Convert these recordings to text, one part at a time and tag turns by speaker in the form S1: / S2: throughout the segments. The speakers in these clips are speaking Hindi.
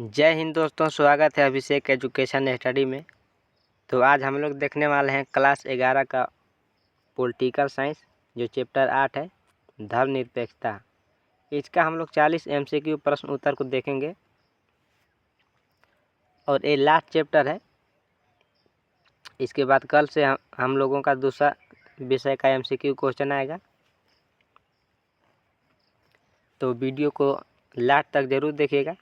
S1: जय हिंद दोस्तों, स्वागत है अभिषेक एजुकेशन स्टडी में। तो आज हम लोग देखने वाले हैं क्लास 11 का पॉलिटिकल साइंस, जो चैप्टर 8 है, धर्मनिरपेक्षता। इसका हम लोग 40 MCQ प्रश्न उत्तर को देखेंगे और ये लास्ट चैप्टर है। इसके बाद कल से हम लोगों का दूसरा विषय का MCQ क्वेश्चन आएगा, तो वीडियो को लास्ट तक जरूर देखिएगा।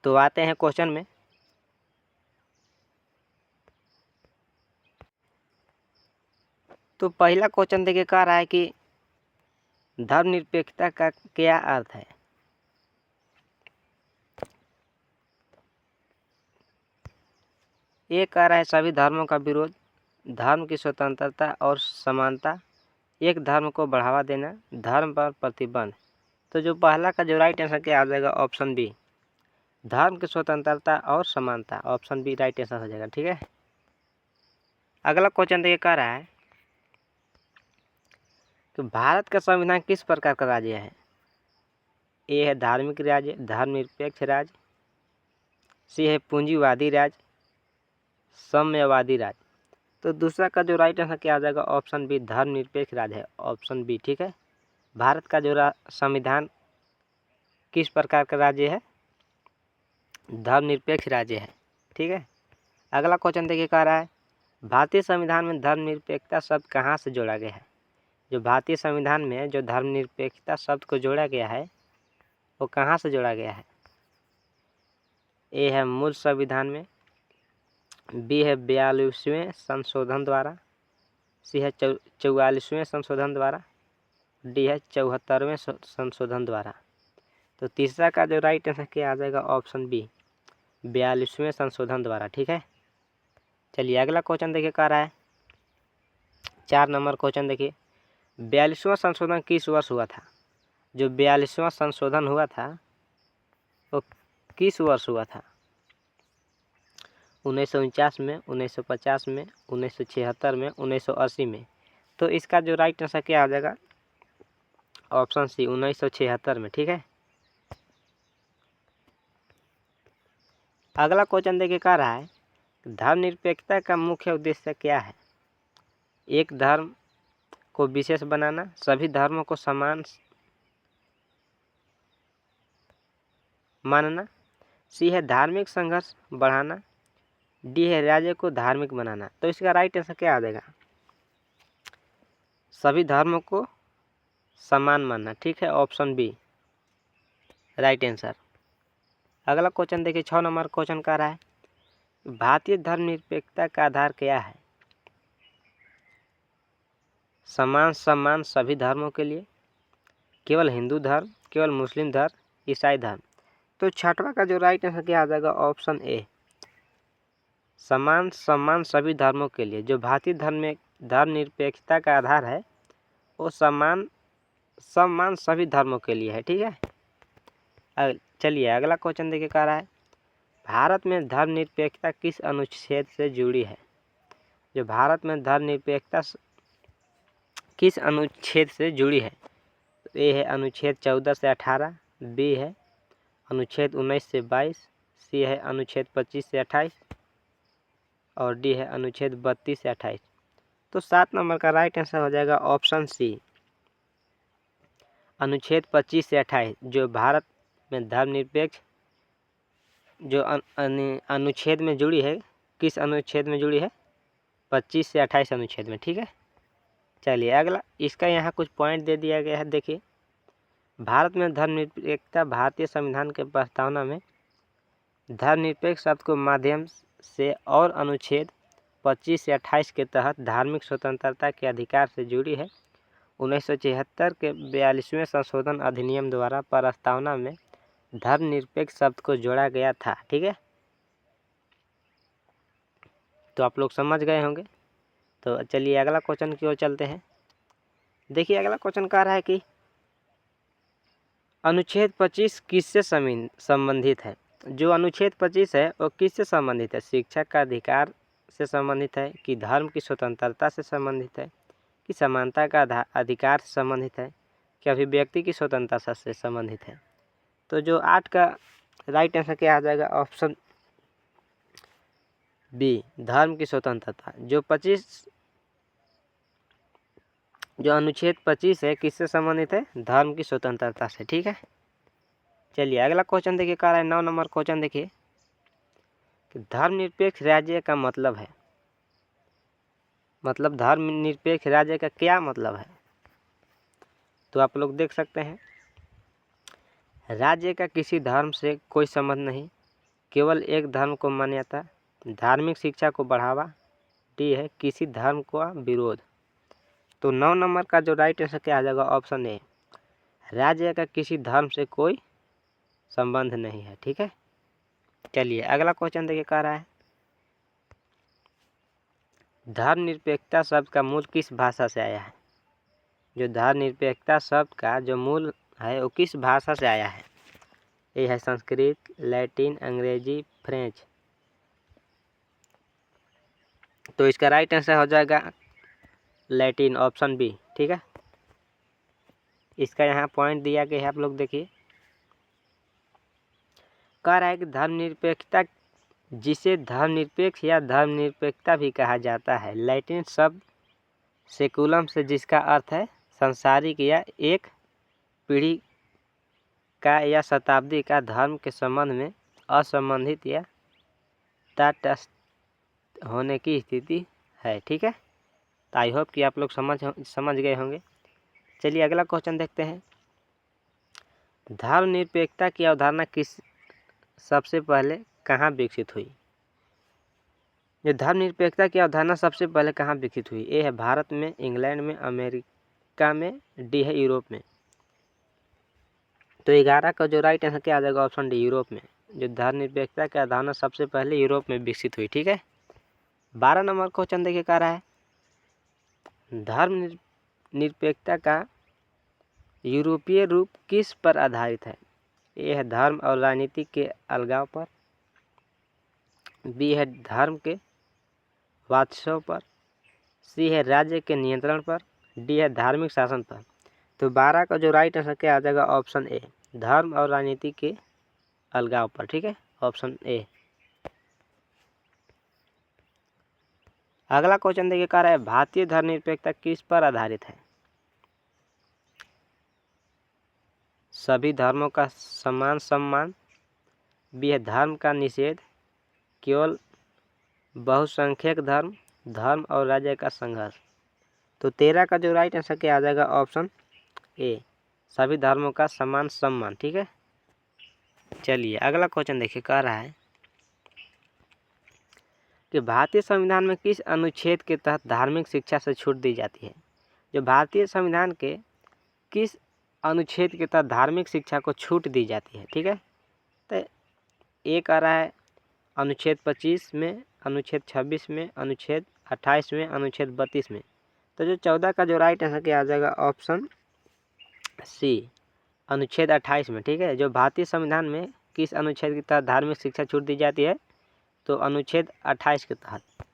S1: तो आते हैं क्वेश्चन में। तो पहला क्वेश्चन देखिए, कह रहा है कि धर्मनिरपेक्षता का क्या अर्थ है। ये कह रहा है सभी धर्मों का विरोध, धर्म की स्वतंत्रता और समानता, एक धर्म को बढ़ावा देना, धर्म पर प्रतिबंध। तो जो पहला का जो राइट आंसर क्या आ जाएगा, ऑप्शन बी, धर्म की स्वतंत्रता और समानता। ऑप्शन बी राइट आंसर हो जाएगा। ठीक है, अगला क्वेश्चन देखिए, कह रहा है कि भारत का संविधान किस प्रकार का राज्य है। ए है धार्मिक राज्य, धर्मनिरपेक्ष राज्य, सी है पूंजीवादी राज्य, साम्यवादी राज्य। तो दूसरा का जो राइट आंसर क्या आ जाएगा, ऑप्शन बी, धर्मनिरपेक्ष राज्य है। ऑप्शन बी ठीक है। भारत का जो संविधान किस प्रकार का राज्य है, धर्मनिरपेक्ष राज्य है। ठीक है, अगला क्वेश्चन देखिए, कह रहा है भारतीय संविधान में धर्मनिरपेक्षता शब्द कहाँ से जोड़ा गया है। जो भारतीय संविधान में जो धर्मनिरपेक्षता शब्द को जोड़ा गया है, वो कहाँ से जोड़ा गया है। ए है मूल संविधान में, बी है 42वें संशोधन द्वारा, सी है 44वें संशोधन द्वारा, डी है 74वें संशोधन द्वारा। तो तीसरा का जो राइट आंसर क्या आ जाएगा, ऑप्शन बी, 42वें संशोधन द्वारा। ठीक है, चलिए अगला क्वेश्चन देखिए, कह रहा है 4 नंबर क्वेश्चन देखिए, 42वां संशोधन किस वर्ष हुआ था। जो 42वां संशोधन हुआ था वो किस वर्ष हुआ था। 1949 में, 1950 में, 1976 में, 1980 में। तो इसका जो राइट आंसर क्या आ जाएगा, ऑप्शन सी, 1976 में। ठीक है, अगला क्वेश्चन देखिए, कह रहा है धर्मनिरपेक्षता का मुख्य उद्देश्य क्या है। एक धर्म को विशेष बनाना, सभी धर्मों को समान मानना, सी है धार्मिक संघर्ष बढ़ाना, डी है राज्य को धार्मिक बनाना। तो इसका राइट आंसर क्या आ जाएगा, सभी धर्मों को समान मानना। ठीक है, ऑप्शन बी राइट आंसर। अगला क्वेश्चन देखिए, 6 नंबर क्वेश्चन कह रहा है भारतीय धर्मनिरपेक्षता का आधार क्या है। समान सम्मान सभी धर्मों के लिए, केवल हिंदू धर्म, केवल मुस्लिम धर्म, ईसाई धर्म। तो छठवां का जो राइट आंसर क्या आ जाएगा, ऑप्शन ए, समान सम्मान सभी धर्मों के लिए। जो भारतीय धर्म में धर्मनिरपेक्षता का आधार है, वो समान सम्मान सभी धर्मों के लिए है। ठीक है, चलिए अगला क्वेश्चन देखिए, कह रहा है भारत में धर्मनिरपेक्षता किस अनुच्छेद से जुड़ी है। जो भारत में धर्मनिरपेक्षता किस अनुच्छेद से जुड़ी है। तो ए है अनुच्छेद 14 से 18, बी है अनुच्छेद 19 से 22, सी है अनुच्छेद 25 से 28 और डी है अनुच्छेद 32 से 28। तो 7 नंबर का राइट आंसर हो जाएगा ऑप्शन सी, अनुच्छेद 25 से 28। जो भारत में धर्मनिरपेक्ष जो अनुच्छेद में जुड़ी है, किस अनुच्छेद में जुड़ी है, 25 से 28 अनुच्छेद में। ठीक है, चलिए अगला, इसका यहाँ कुछ पॉइंट दे दिया गया है। देखिए, भारत में धर्मनिरपेक्षता भारतीय संविधान के प्रस्तावना में धर्मनिरपेक्ष शब्द को माध्यम से और अनुच्छेद 25 से 28 के तहत धार्मिक स्वतंत्रता के अधिकार से जुड़ी है। 1976 के 42वें संशोधन अधिनियम द्वारा प्रस्तावना में धर्मनिरपेक्ष शब्द को जोड़ा गया था। ठीक है, तो आप लोग समझ गए होंगे। तो चलिए अगला क्वेश्चन की ओर चलते हैं। देखिए, अगला क्वेश्चन कह रहा है कि अनुच्छेद 25 किससे संबंधित है। जो अनुच्छेद 25 है वो किससे संबंधित है, शिक्षा का अधिकार से संबंधित है, कि धर्म की स्वतंत्रता से संबंधित है, कि समानता का अधिकार से संबंधित है, कि अभिव्यक्ति की स्वतंत्रता से संबंधित है। तो जो 8 का राइट आंसर क्या आ जाएगा? ऑप्शन बी, धर्म की स्वतंत्रता। जो अनुच्छेद 25 है किससे संबंधित है? धर्म की स्वतंत्रता से। ठीक है, चलिए अगला क्वेश्चन देखिए, क्या है 9 नंबर क्वेश्चन देखिए कि धर्मनिरपेक्ष राज्य का मतलब है, मतलब धर्मनिरपेक्ष राज्य का क्या मतलब है? तो आप लोग देख सकते हैं, राज्य का किसी धर्म से कोई संबंध नहीं, केवल एक धर्म को मान्यता, धार्मिक शिक्षा को बढ़ावा, डी है किसी धर्म का विरोध। तो 9 नंबर का जो राइट आंसर क्या आ जाएगा? ऑप्शन ए, राज्य का किसी धर्म से कोई संबंध नहीं है। ठीक है, चलिए अगला क्वेश्चन देखिए, क्या रहा है, धर्मनिरपेक्षता शब्द का मूल किस भाषा से आया है? जो धर्मनिरपेक्षता शब्द का जो मूल है वो किस भाषा से आया है? ये है संस्कृत, लैटिन, अंग्रेजी, फ्रेंच। तो इसका राइट आंसर हो जाएगा लैटिन, ऑप्शन बी। ठीक है, इसका यहाँ पॉइंट दिया गया है, आप लोग देखिए, कह रहा है कि धर्मनिरपेक्षता, जिसे धर्मनिरपेक्ष या धर्मनिरपेक्षता भी कहा जाता है, लैटिन शब्द सेकुलम से, जिसका अर्थ है सांसारिक या एक पीढ़ी का या शताब्दी का धर्म के संबंध में असंबंधित या तटस्थ होने की स्थिति है। ठीक है, तो आई होप कि आप लोग समझ गए होंगे। चलिए अगला क्वेश्चन देखते हैं, धर्मनिरपेक्षता की अवधारणा सबसे पहले कहाँ विकसित हुई? जो धर्मनिरपेक्षता की अवधारणा सबसे पहले कहाँ विकसित हुई? ए है भारत में, इंग्लैंड में, अमेरिका में, डी है यूरोप में। तो 11 का जो राइट आंसर क्या आ जाएगा? ऑप्शन डी, यूरोप में। जो धर्मनिरपेक्षता की अवधारणा सबसे पहले यूरोप में विकसित हुई। ठीक है, 12 नंबर क्वेश्चन देखिए, क्या रहा है, धर्मनिरपेक्षता का यूरोपीय रूप किस पर आधारित है? ए है धर्म और राजनीति के अलगाव पर, बी है धर्म के वात्सव पर, सी है राज्य के नियंत्रण पर, डी है धार्मिक शासन पर। तो 12 का जो राइट आंसर क्या आ जाएगा? ऑप्शन ए, धर्म और राजनीति के अलगाव पर। ठीक है, ऑप्शन ए। अगला क्वेश्चन देखिए, कह रहा है भारतीय धर्मनिरपेक्षता किस पर आधारित है? सभी धर्मों का समान सम्मान, बी है धर्म का निषेध, केवल बहुसंख्यक धर्म और राज्य का संघर्ष। तो 13 का जो राइट आंसर क्या आ जाएगा? ऑप्शन ए, सभी धर्मों का समान सम्मान। ठीक है, चलिए अगला क्वेश्चन देखिए, कह रहा है कि भारतीय संविधान में किस अनुच्छेद के तहत धार्मिक शिक्षा से छूट दी जाती है? जो भारतीय संविधान के किस अनुच्छेद के तहत धार्मिक शिक्षा को छूट दी जाती है? ठीक है, तो एक आ रहा है अनुच्छेद 25 में, अनुच्छेद 26 में, अनुच्छेद 28 में, अनुच्छेद 32 में। तो जो 14 का जो राइट आंसर क्या आ जाएगा? ऑप्शन सी, अनुच्छेद 28 में। ठीक है, जो भारतीय संविधान में किस अनुच्छेद के तहत धार्मिक शिक्षा छूट दी जाती है? तो अनुच्छेद 28 के तहत।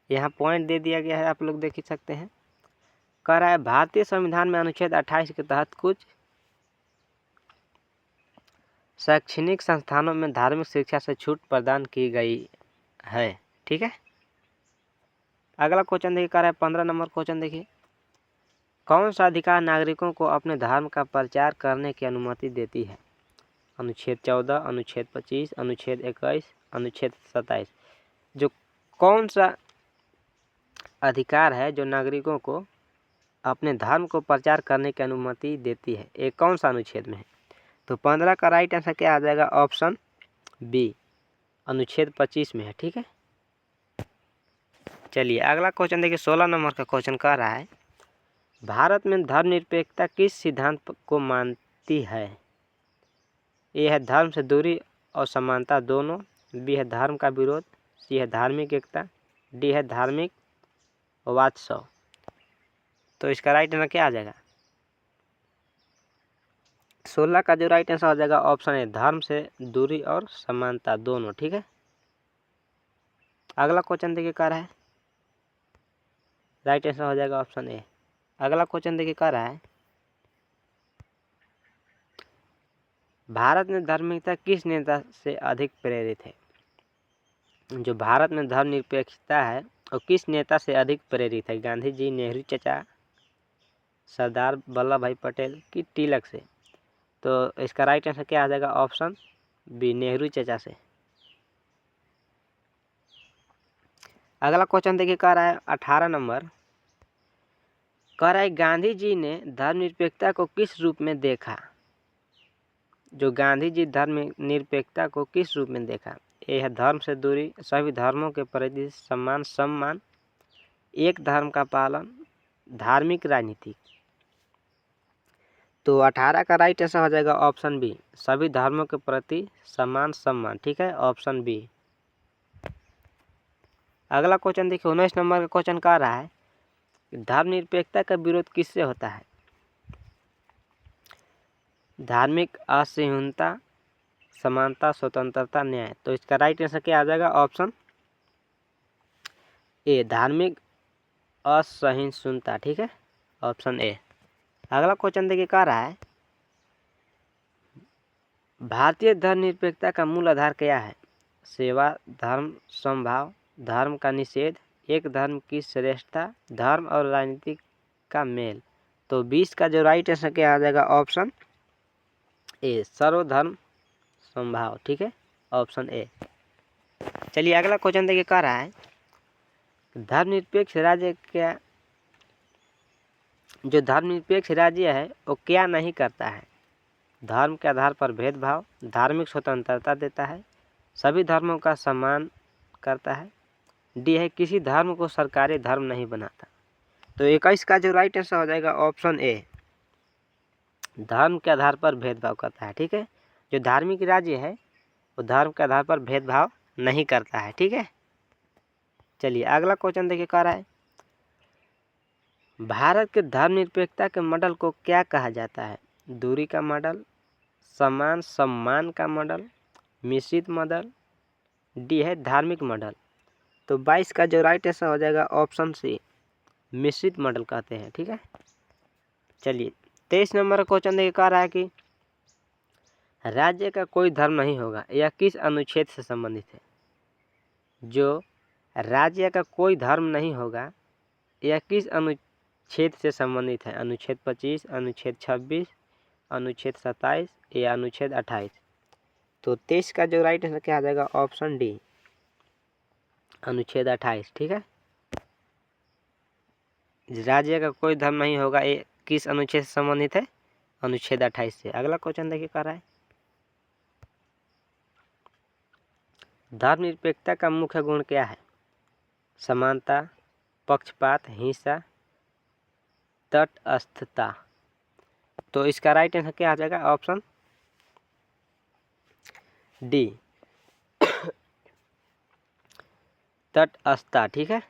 S1: यहाँ पॉइंट दे दिया गया है, आप लोग देख ही सकते हैं। कह रहा है भारतीय संविधान में अनुच्छेद 28 के तहत कुछ शैक्षणिक संस्थानों में धार्मिक शिक्षा से छूट प्रदान की गई है। ठीक है, अगला क्वेश्चन देखिए, कह रहा है 15 नंबर क्वेश्चन देखिए, कौन सा अधिकार नागरिकों को अपने धर्म का प्रचार करने की अनुमति देती है? अनुच्छेद 14, अनुच्छेद 25, अनुच्छेद 21, अनुच्छेद 27। जो कौन सा अधिकार है जो नागरिकों को अपने धर्म को प्रचार करने की अनुमति देती है? ये कौन सा अनुच्छेद में है? तो 15 का राइट आंसर क्या आ जाएगा? ऑप्शन बी, अनुच्छेद 25 में है। ठीक है, चलिए अगला क्वेश्चन देखिए, 16 नंबर का क्वेश्चन कह रहा है भारत में धर्मनिरपेक्षता किस सिद्धांत को मानती है? ए है धर्म से दूरी और समानता दोनों, बी है धर्म का विरोध, सी है धार्मिक एकता, डी है धार्मिक वात्सव। तो इसका राइट आंसर क्या आ जाएगा? 16 का जो राइट आंसर हो जाएगा? ऑप्शन ए, धर्म से दूरी और समानता दोनों। ठीक है, अगला क्वेश्चन देखिए, कह रहा है राइट आंसर हो जाएगा ऑप्शन ए। अगला क्वेश्चन देखिए, कह रहा है भारत में धर्मनिरपेक्षता किस नेता से अधिक प्रेरित है? जो भारत में धर्मनिरपेक्षता है वो किस नेता से अधिक प्रेरित है? गांधी जी, नेहरू चचा, सरदार वल्लभ भाई पटेल की तिलक से? तो इसका राइट आंसर क्या आ जाएगा? ऑप्शन बी, नेहरू चचा से। अगला क्वेश्चन देखिए, कह रहा है 18 नंबर, कह रहा है गांधी जी ने धर्मनिरपेक्षता को किस रूप में देखा? जो गांधी जी धर्मनिरपेक्षता को किस रूप में देखा? ये है धर्म से दूरी, सभी धर्मों के प्रति सम्मान, एक धर्म का पालन, धार्मिक राजनीति। तो 18 का राइट आंसर हो जाएगा ऑप्शन बी, सभी धर्मों के प्रति सम्मान। ठीक है, ऑप्शन बी। अगला क्वेश्चन देखिए, 19 नंबर का क्वेश्चन कह रहा है धर्मनिरपेक्षता का विरोध किससे होता है? धार्मिक असहिष्णुता, समानता, स्वतंत्रता, न्याय। तो इसका राइट आंसर क्या आ जाएगा? ऑप्शन ए, धार्मिक असहिष्णुता। ठीक है, ऑप्शन ए। अगला क्वेश्चन देखिए, कह रहा है भारतीय धर्मनिरपेक्षता का मूल आधार क्या है? सेवा, धर्म समभाव, धर्म का निषेध, एक धर्म की श्रेष्ठता, धर्म और राजनीति का मेल। तो 20 का जो राइट आंसर क्या आ जाएगा? ऑप्शन ए, सर्वधर्म समभाव। ठीक है, ऑप्शन ए। चलिए अगला क्वेश्चन देखिए, कह रहा है धर्मनिरपेक्ष राज्य क्या, जो धर्मनिरपेक्ष राज्य है वो क्या नहीं करता है? धर्म के आधार पर भेदभाव, धार्मिक स्वतंत्रता देता है, सभी धर्मों का सम्मान करता है, डी है किसी धर्म को सरकारी धर्म नहीं बनाता। तो 21 का जो राइट आंसर हो जाएगा ऑप्शन ए, धर्म के आधार पर भेदभाव करता है। ठीक है, जो धार्मिक राज्य है वो धर्म के आधार पर भेदभाव नहीं करता है। ठीक है, चलिए अगला क्वेश्चन देखिए, कह रहा है भारत के धर्मनिरपेक्षता के मॉडल को क्या कहा जाता है? दूरी का मॉडल, समान सम्मान का मॉडल, मिश्रित मॉडल, डी है धार्मिक मॉडल। तो 22 का जो राइट आंसर हो जाएगा ऑप्शन सी, मिश्रित मॉडल कहते हैं। ठीक है, चलिए 23 नंबर का क्वेश्चन देखिए, कह रहा है कि राज्य का कोई धर्म नहीं होगा, यह किस अनुच्छेद से संबंधित है? जो राज्य का कोई धर्म नहीं होगा यह किस अनुच्छेद से संबंधित है? अनुच्छेद 25, अनुच्छेद 26, अनुच्छेद 27 या अनुच्छेद 28। तो 23 का जो राइट आंसर क्या आ जाएगा? ऑप्शन डी, अनुच्छेद 28। ठीक है, राज्य का कोई धर्म नहीं होगा ये किस अनुच्छेद से संबंधित है? अनुच्छेद 28 से। अगला क्वेश्चन देखिए, कह रहा है धर्मनिरपेक्षता का मुख्य गुण क्या है? समानता, पक्षपात, हिंसा, तटस्थता। तो इसका राइट आंसर क्या आ जाएगा? ऑप्शन डी, तटस्थता। ठीक है,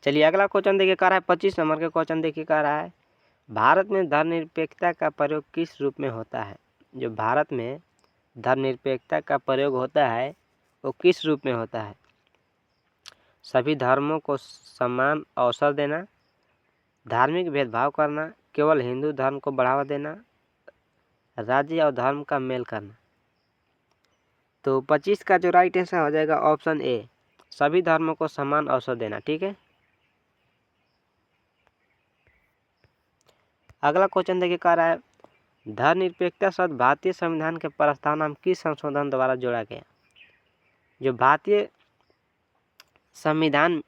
S1: चलिए अगला क्वेश्चन देखिए, कह रहा है 25 नंबर के क्वेश्चन देखिए, कह रहा है भारत में धर्मनिरपेक्षता का प्रयोग किस रूप में होता है? जो भारत में धर्मनिरपेक्षता का प्रयोग होता है वो किस रूप में होता है? सभी धर्मों को समान अवसर देना, धार्मिक भेदभाव करना, केवल हिंदू धर्म को बढ़ावा देना, राज्य और धर्म का मेल करना। तो 25 का जो राइट आंसर हो जाएगा ऑप्शन ए, सभी धर्मों को समान अवसर देना। ठीक है, अगला क्वेश्चन देखिए, कह रहा है धर्मनिरपेक्षता शब्द भारतीय संविधान के प्रस्तावना किस संशोधन द्वारा जोड़ा गया? जो भारतीय संविधान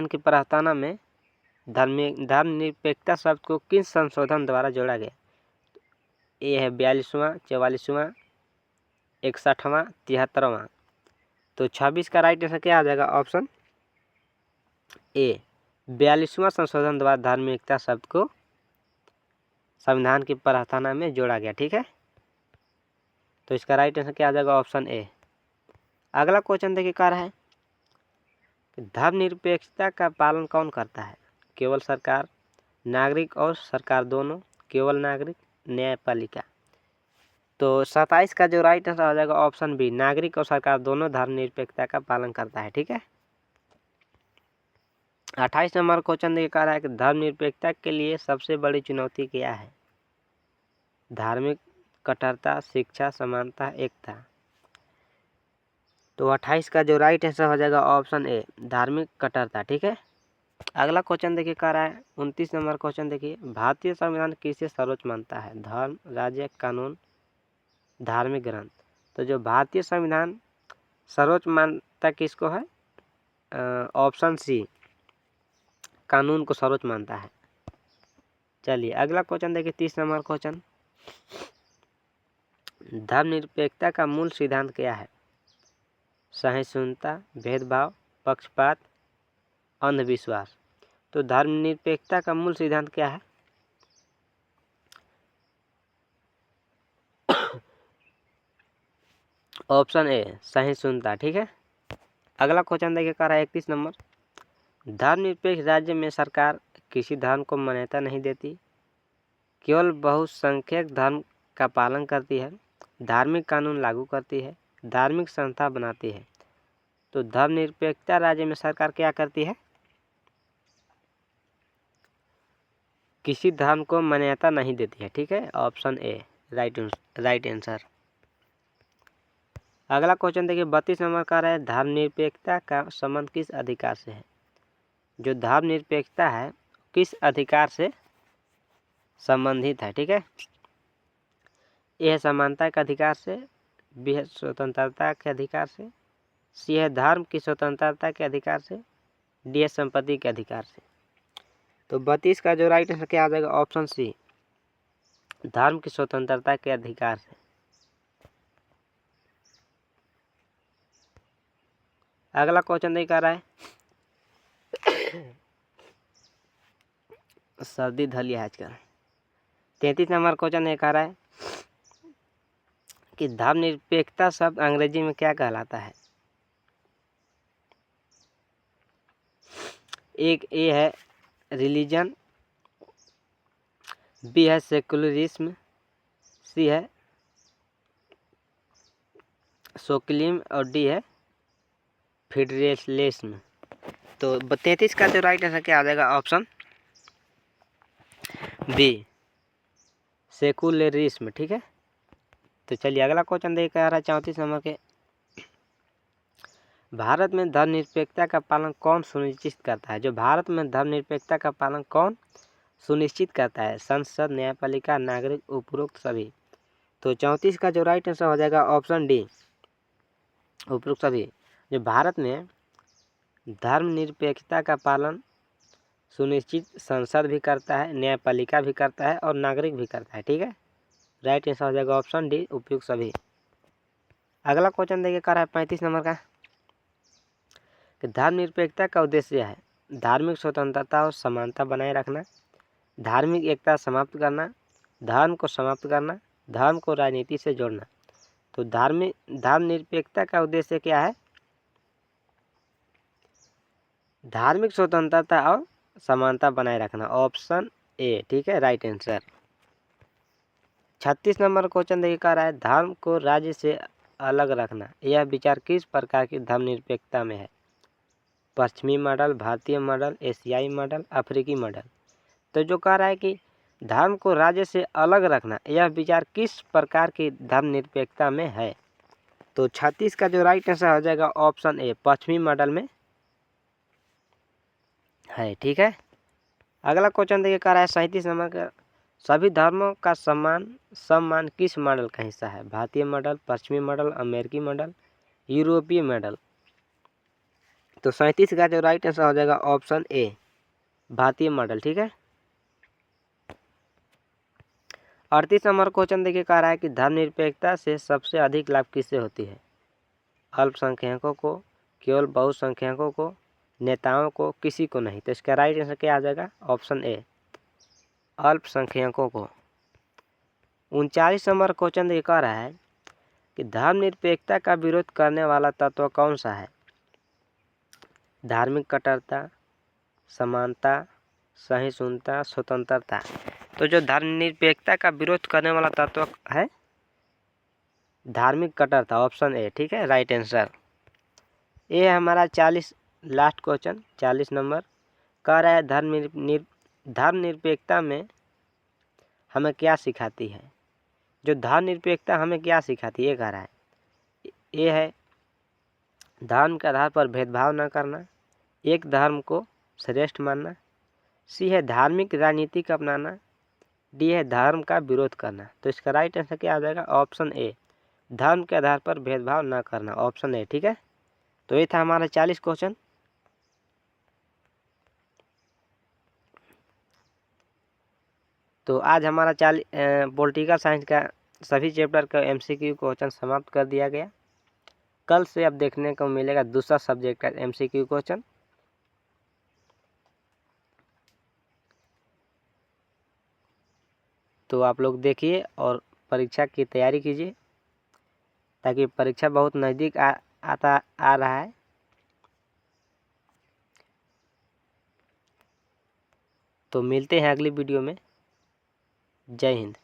S1: की प्रस्तावना में धर्मनिरपेक्षता शब्द को किस संशोधन द्वारा जोड़ा गया? ये है 42वां, 44वां, 61वां, 73वां। तो 26 का राइट आंसर क्या आ जाएगा? ऑप्शन ए, 42वां संशोधन द्वारा धार्मिकता शब्द को संविधान की प्रस्तावना में जोड़ा गया। ठीक है, तो इसका राइट आंसर क्या आ जाएगा? Option A. अगला क्वेश्चन देखिए, कह रहा है धर्मनिरपेक्षता का पालन कौन करता है? केवल सरकार, नागरिक और सरकार दोनों, केवल नागरिक, न्यायपालिका। तो 27 का जो राइट आंसर हो जाएगा ऑप्शन बी, नागरिक और सरकार दोनों धर्मनिरपेक्षता का पालन करता है। ठीक है, 28 नंबर क्वेश्चन देखिए, कह रहा है कि धर्मनिरपेक्षता के लिए सबसे बड़ी चुनौती क्या है? धार्मिक कट्टरता, शिक्षा, समानता, एकता। तो 28 का जो राइट आंसर हो जाएगा ऑप्शन ए, धार्मिक कट्टरता। ठीक है। अगला क्वेश्चन देखिए कह रहा है 29 नंबर क्वेश्चन देखिए, भारतीय संविधान किसे सर्वोच्च मानता है? धर्म, राज्य, कानून, धार्मिक ग्रंथ। तो जो भारतीय संविधान सर्वोच्च मानता किसको है? ऑप्शन सी, कानून को सर्वोच्च मानता है। चलिए अगला क्वेश्चन देखिए 30 नंबर क्वेश्चन, धर्मनिरपेक्षता का मूल सिद्धांत क्या है? सहिष्णुता, भेदभाव, पक्षपात, अंधविश्वास। तो धर्मनिरपेक्षता का मूल सिद्धांत क्या है? ऑप्शन ए, सहिष्णुता। ठीक है। अगला क्वेश्चन देखिए कह रहा है 31 नंबर, धर्मनिरपेक्ष राज्य में सरकार किसी धर्म को मान्यता नहीं देती, केवल बहुसंख्यक धर्म का पालन करती है, धार्मिक कानून लागू करती है, धार्मिक संस्था बनाती है। तो धर्मनिरपेक्षता राज्य में सरकार क्या करती है? किसी धर्म को मान्यता नहीं देती है। ठीक है। Option A right answer. अगला क्वेश्चन देखिए 32 नंबर का है, धर्मनिरपेक्षता का संबंध किस अधिकार से है? जो धर्मनिरपेक्षता है किस अधिकार से संबंधित है? ठीक है। ए है समानता के अधिकार से, बी है स्वतंत्रता के अधिकार से, सी है धर्म की स्वतंत्रता के अधिकार से, डी है संपत्ति के अधिकार से। तो 32 का जो राइट आंसर क्या आ जाएगा? ऑप्शन सी, धर्म की स्वतंत्रता के अधिकार से। अगला क्वेश्चन नहीं कर रहा है, सर्दी धली है आजकल। 33 नंबर क्वेश्चन ये कह रहा है कि धर्मनिरपेक्षता शब्द अंग्रेजी में क्या कहलाता है? एक ए है रिलीजन, बी है सेकुलरिज्म, सी है सोशलिज्म और डी है फेडरलिज्म। तो 33 का जो राइट आंसर क्या आ जाएगा? Option B, secularism. ठीक है। तो चलिए अगला क्वेश्चन देख रहा है 34 नंबर के, भारत में धर्मनिरपेक्षता का पालन कौन सुनिश्चित करता है? जो भारत में धर्मनिरपेक्षता का पालन कौन सुनिश्चित करता है? संसद, न्यायपालिका, नागरिक, उपरोक्त सभी। तो 34 का जो राइट आंसर हो जाएगा ऑप्शन डी, उपरोक्त सभी। जो भारत में धर्मनिरपेक्षता का पालन सुनिश्चित संसद भी करता है, न्यायपालिका भी करता है और नागरिक भी करता है। ठीक है। राइट आंसर हो जाएगा ऑप्शन डी, उपयुक्त सभी। अगला क्वेश्चन देखिए कर रहा है 35 नंबर का, कि धर्मनिरपेक्षता का उद्देश्य है धार्मिक स्वतंत्रता और समानता बनाए रखना, धार्मिक एकता समाप्त करना, धर्म को समाप्त करना, धर्म को राजनीति से जोड़ना। तो धर्मनिरपेक्षता का उद्देश्य क्या है? धार्मिक स्वतंत्रता और समानता बनाए रखना। Option A. ठीक है। Right answer. 36 नंबर क्वेश्चन देखिए कह रहा है, धर्म को राज्य से अलग रखना, यह विचार किस प्रकार की धर्मनिरपेक्षता में है? पश्चिमी मॉडल, भारतीय मॉडल, एशियाई मॉडल, अफ्रीकी मॉडल। तो जो कह रहा है कि धर्म को राज्य से अलग रखना, यह विचार किस प्रकार की धर्मनिरपेक्षता में है? तो 36 का जो राइट आंसर हो जाएगा ऑप्शन ए, पश्चिमी मॉडल में है। ठीक है। अगला क्वेश्चन देखिए कह रहा है 37 नंबर का, सभी धर्मों का सम्मान किस मॉडल का हिस्सा है? भारतीय मॉडल, पश्चिमी मॉडल, अमेरिकी मॉडल, यूरोपीय मॉडल। तो 37 का जो राइट आंसर हो जाएगा ऑप्शन ए, भारतीय मॉडल। ठीक है। 38 नंबर क्वेश्चन देखिए कह रहा है कि धर्मनिरपेक्षता से सबसे अधिक लाभ किससे होती है? अल्पसंख्यकों को, केवल बहुसंख्यकों को, नेताओं को, किसी को नहीं। तो इसका राइट आंसर क्या आ जाएगा? ऑप्शन ए, अल्पसंख्यकों को। 39 नंबर क्वेश्चन ये कह रहा है कि धर्मनिरपेक्षता का विरोध करने वाला तत्व कौन सा है? धार्मिक कट्टरता, समानता, सहिष्णुता, स्वतंत्रता। तो जो धर्मनिरपेक्षता का विरोध करने वाला तत्व है धार्मिक कट्टरता। Option A. ठीक है। Right answer. ये है हमारा 40 लास्ट क्वेश्चन 40 नंबर कह रहा है धर्मनिरपेक्षता में हमें क्या सिखाती है? जो धर्मनिरपेक्षता हमें क्या सिखाती है, ये कह रहा है। ये है धर्म के आधार पर भेदभाव न करना, एक धर्म को श्रेष्ठ मानना। सी है धार्मिक राजनीति अपनाना। डी है धर्म का विरोध करना। तो इसका राइट आंसर क्या आ जाएगा? ऑप्शन ए, धर्म के आधार पर भेदभाव न करना, ऑप्शन ए। ठीक है, तो ये था हमारा 40 क्वेश्चन। तो आज हमारा पॉलिटिकल साइंस का सभी चैप्टर का MCQ क्वेश्चन समाप्त कर दिया गया। कल से अब देखने को मिलेगा दूसरा सब्जेक्ट का MCQ क्वेश्चन। तो आप लोग देखिए और परीक्षा की तैयारी कीजिए, ताकि परीक्षा बहुत नज़दीक आ रहा है। तो मिलते हैं अगली वीडियो में। जय हिंद।